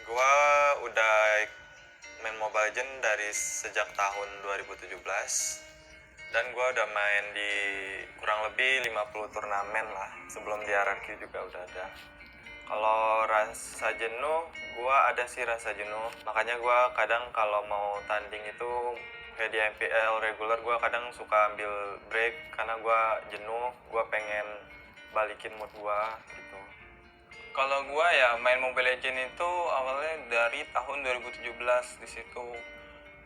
Gua udah main Mobile Legends dari sejak tahun 2017 dan gua udah main di kurang lebih 50 turnamen lah. Sebelum di RRQ juga udah ada. Kalau rasa jenuh, gua ada sih rasa jenuh. Makanya gua kadang kalau mau tanding itu kayak di MPL regular, gua kadang suka ambil break karena gua jenuh, gua pengen balikin mood gua gitu. Kalau gua ya main Mobile Legends itu awalnya dari tahun 2017 di situ.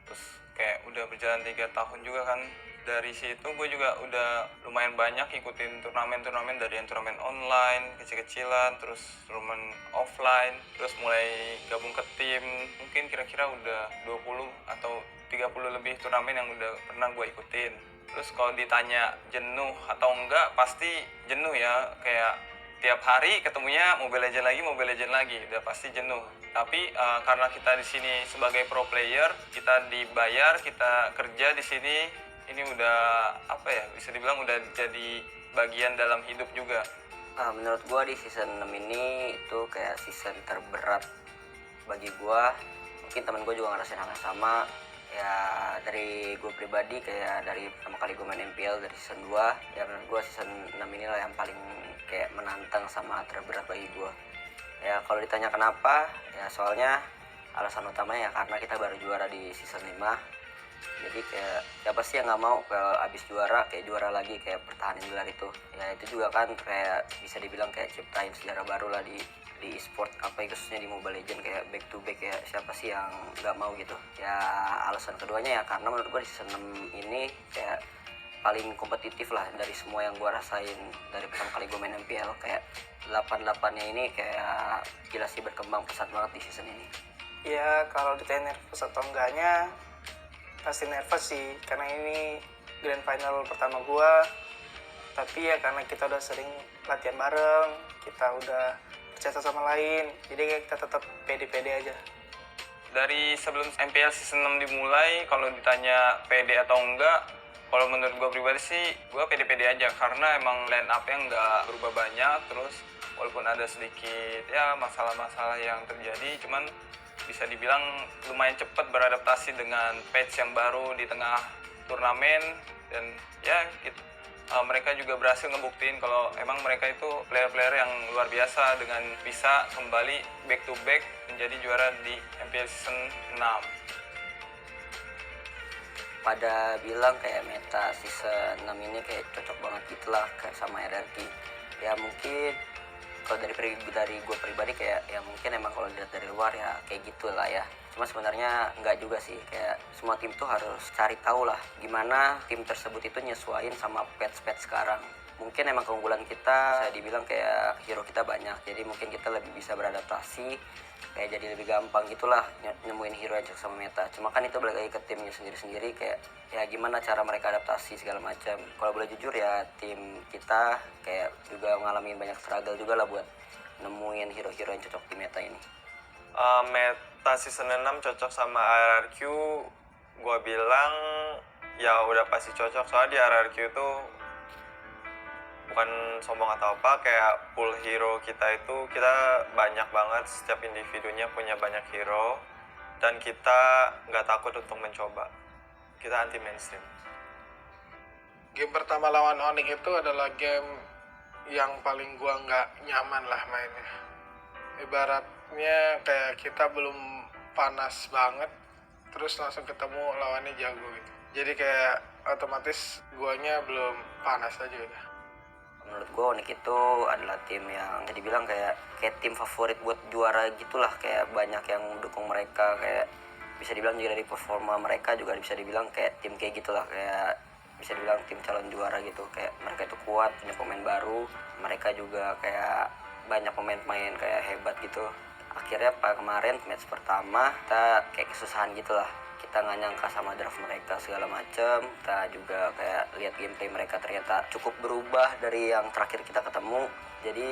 Terus kayak udah berjalan 3 tahun juga kan. Dari situ gue juga udah lumayan banyak ikutin turnamen-turnamen, dari yang turnamen online, kecil-kecilan, terus turnamen offline, terus mulai gabung ke tim. Mungkin kira-kira udah 20 atau 30 lebih turnamen yang udah pernah gue ikutin. Terus kalau ditanya jenuh atau enggak, pasti jenuh ya. Kayak tiap hari ketemunya Mobile Legends lagi, Mobile Legends lagi, udah pasti jenuh. Tapi karena kita di sini sebagai pro player, kita dibayar, kita kerja di sini, ini udah apa ya? Bisa dibilang udah jadi bagian dalam hidup juga. Menurut gue di season 6 ini itu kayak season terberat bagi gue. Mungkin teman gue juga ngerasain hal yang sama. Ya dari gue pribadi, kayak dari pertama kali gue main MPL dari season 2, ya menurut gue season 6 inilah yang paling kayak menantang sama terberat bagi gue. Ya kalau ditanya kenapa, ya soalnya alasan utamanya ya karena kita baru juara di season 5. Jadi kayak siapa sih yang nggak mau kalau abis juara kayak juara lagi, kayak pertahanin gelar itu. Ya itu juga kan kayak bisa dibilang kayak ciptain sejarah baru lah di e-sport, apa khususnya di Mobile Legends, kayak back to back. Ya siapa sih yang nggak mau gitu. Ya alasan keduanya ya karena menurut gue di season 6 ini kayak paling kompetitif lah dari semua yang gue rasain dari pertama kali gue main MPL. Kayak 88-nya ini kayak gila sih, berkembang pesat banget di season ini. Ya kalau ditanya nervous atau enggaknya, pasti nervous sih, karena ini grand final pertama gua. Tapi ya karena kita udah sering latihan bareng, kita udah percaya satu sama lain, jadi kita tetap pede-pede aja. Dari sebelum MPL season 6 dimulai, kalau ditanya pede atau enggak, kalau menurut gue pribadi sih, gue pede-pede aja. Karena emang line up-nya nggak berubah banyak. Terus walaupun ada sedikit ya masalah-masalah yang terjadi, cuman bisa dibilang lumayan cepat beradaptasi dengan patch yang baru di tengah turnamen. Dan ya gitu, mereka juga berhasil ngebuktiin kalau emang mereka itu player-player yang luar biasa dengan bisa kembali back to back menjadi juara di MPL season 6. Pada bilang kayak meta season 6 ini kayak cocok banget gitulah kayak sama RRQ. Ya mungkin kalau dari gue pribadi kayak ya mungkin emang kalau dilihat dari luar ya kayak gitulah ya. Cuma sebenarnya enggak juga sih, kayak semua tim tuh harus cari tahu lah gimana tim tersebut itu nyesuaiin sama patch-patch sekarang. Mungkin emang keunggulan kita, saya dibilang kayak hero kita banyak, jadi mungkin kita lebih bisa beradaptasi, kayak jadi lebih gampang gitulah nemuin hero yang cocok sama meta. Cuma kan itu balik lagi ke timnya sendiri-sendiri, kayak ya gimana cara mereka adaptasi segala macam. Kalau boleh jujur ya tim kita kayak juga ngalamin banyak struggle juga lah buat nemuin hero-hero yang cocok di meta ini. Meta season 6 cocok sama RRQ, gue bilang ya udah pasti cocok. Soalnya di RRQ itu bukan sombong atau apa, kayak pool hero kita itu kita banyak banget, setiap individunya punya banyak hero, dan kita nggak takut untuk mencoba. Kita anti mainstream. Game pertama lawan Onyx itu adalah game yang paling gua nggak nyaman lah mainnya. Ibaratnya kayak kita belum panas banget, terus langsung ketemu lawannya jago gitu. Jadi kayak otomatis guanya belum panas aja udah. Menurut gue Onyx itu adalah tim yang bisa dibilang kayak tim favorit buat juara gitulah, kayak banyak yang mendukung mereka, kayak bisa dibilang juga dari performa mereka juga bisa dibilang kayak tim kayak gitulah, kayak bisa dibilang tim calon juara gitu. Kayak mereka itu kuat, punya pemain baru, mereka juga kayak banyak pemain-pemain kayak hebat gitu. Akhirnya kemarin match pertama kita kayak kesusahan gitulah, kita nggak nyangka sama draft mereka segala macem. Kita juga kayak lihat gameplay mereka ternyata cukup berubah dari yang terakhir kita ketemu. Jadi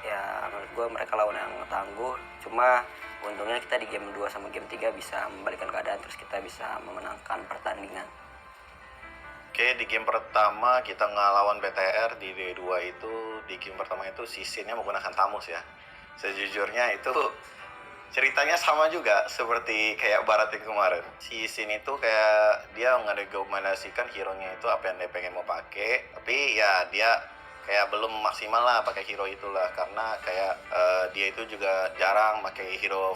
ya menurut gue mereka lawan yang tangguh. Cuma untungnya kita di game 2 sama game 3 bisa membalikkan keadaan, terus kita bisa memenangkan pertandingan. Oke, di game pertama kita ngelawan BTR di D2 itu, di game pertama itu si Sin-nya menggunakan Tamus ya. Sejujurnya itu Ceritanya sama juga seperti kayak Barat yang kemarin. Si Sin itu kayak dia ngerekomendasikan hero-nya itu apa yang dia pengen mau pakai, tapi ya dia kayak belum maksimal lah pakai hero itulah, karena kayak dia itu juga jarang pakai hero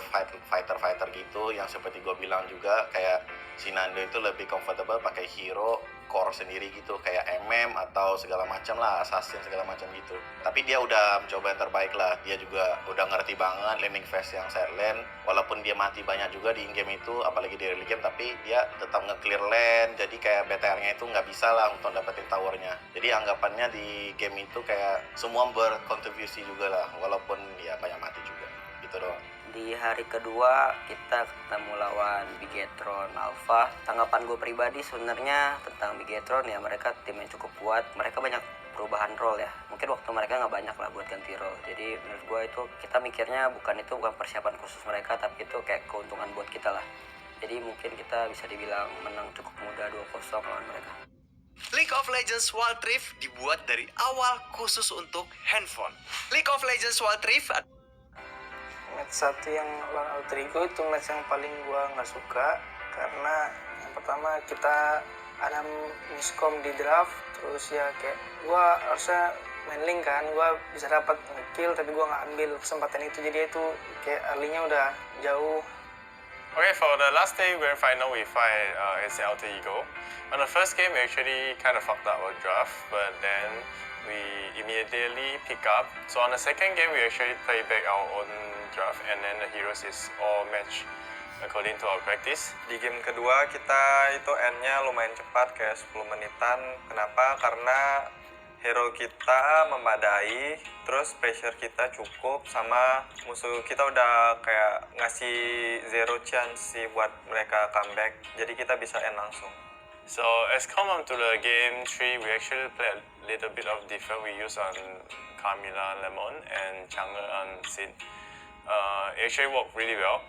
fighter gitu, yang seperti gue bilang juga kayak si Nando itu lebih comfortable pakai hero core sendiri gitu, kayak MM atau segala macam lah, assassin segala macam gitu. Tapi dia udah mencoba yang terbaik lah, dia juga udah ngerti banget landing phase yang set lane, walaupun dia mati banyak juga di in-game itu, apalagi di early game, tapi dia tetap nge-clear lane, jadi kayak BTR-nya itu nggak bisa lah untuk dapetin towernya. Jadi anggapannya di game itu kayak semua berkontribusi juga lah, walaupun ya banyak mati juga, gitu doang. Di hari kedua kita ketemu lawan Bigetron Alpha. Tanggapan gue pribadi sebenarnya tentang Bigetron ya, mereka tim yang cukup kuat, mereka banyak perubahan role ya. Mungkin waktu mereka nggak banyak lah buat ganti role. Jadi menurut gue itu kita mikirnya bukan persiapan khusus mereka, tapi itu kayak keuntungan buat kita lah. Jadi mungkin kita bisa dibilang menang cukup mudah 2-0 lawan mereka. League of Legends Wild Rift dibuat dari awal khusus untuk handphone. League of Legends Wild Rift Match satu yang lawan Outrigo itu match yang paling gua nggak suka, karena yang pertama kita ada miskom di draft, terus ya kayak gua harusnya main link kan, gua bisa dapat nge-kill tapi gua nggak ambil kesempatan itu, jadi itu kayak early-nya udah jauh. Okay, for the last day grand final we fight it's Alter Ego. On the first game we actually kind of fucked up our draft, but then we immediately pick up. So on the second game we actually play back our own draft, and then the heroes is all match according to our practice. Di game kedua kita itu end-nya lumayan cepat, kayak 10 menitan. Kenapa? Karena hero kita memadai, terus pressure kita cukup, sama musuh kita udah kayak ngasih zero chance sih buat mereka comeback, jadi kita bisa end langsung. So as come on to the game 3, we actually play a little bit of different. We use on Carmilla Lemon and Chang'e on Sin. It actually worked really well.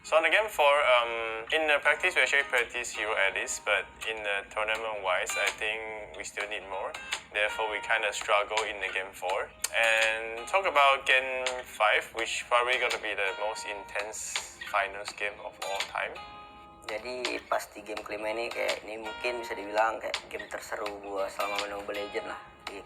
So on the game 4, in the practice we actually practice hero Alice, but in the tournament wise I think we still need more. Therefore we kind of struggle in the game 4. And talk about game 5, which probably gonna be the most intense finals game of all time. Jadi pas di game kelima ini kayak ini mungkin bisa dibilang kayak game terseru gua selama main Mobile Legends lah di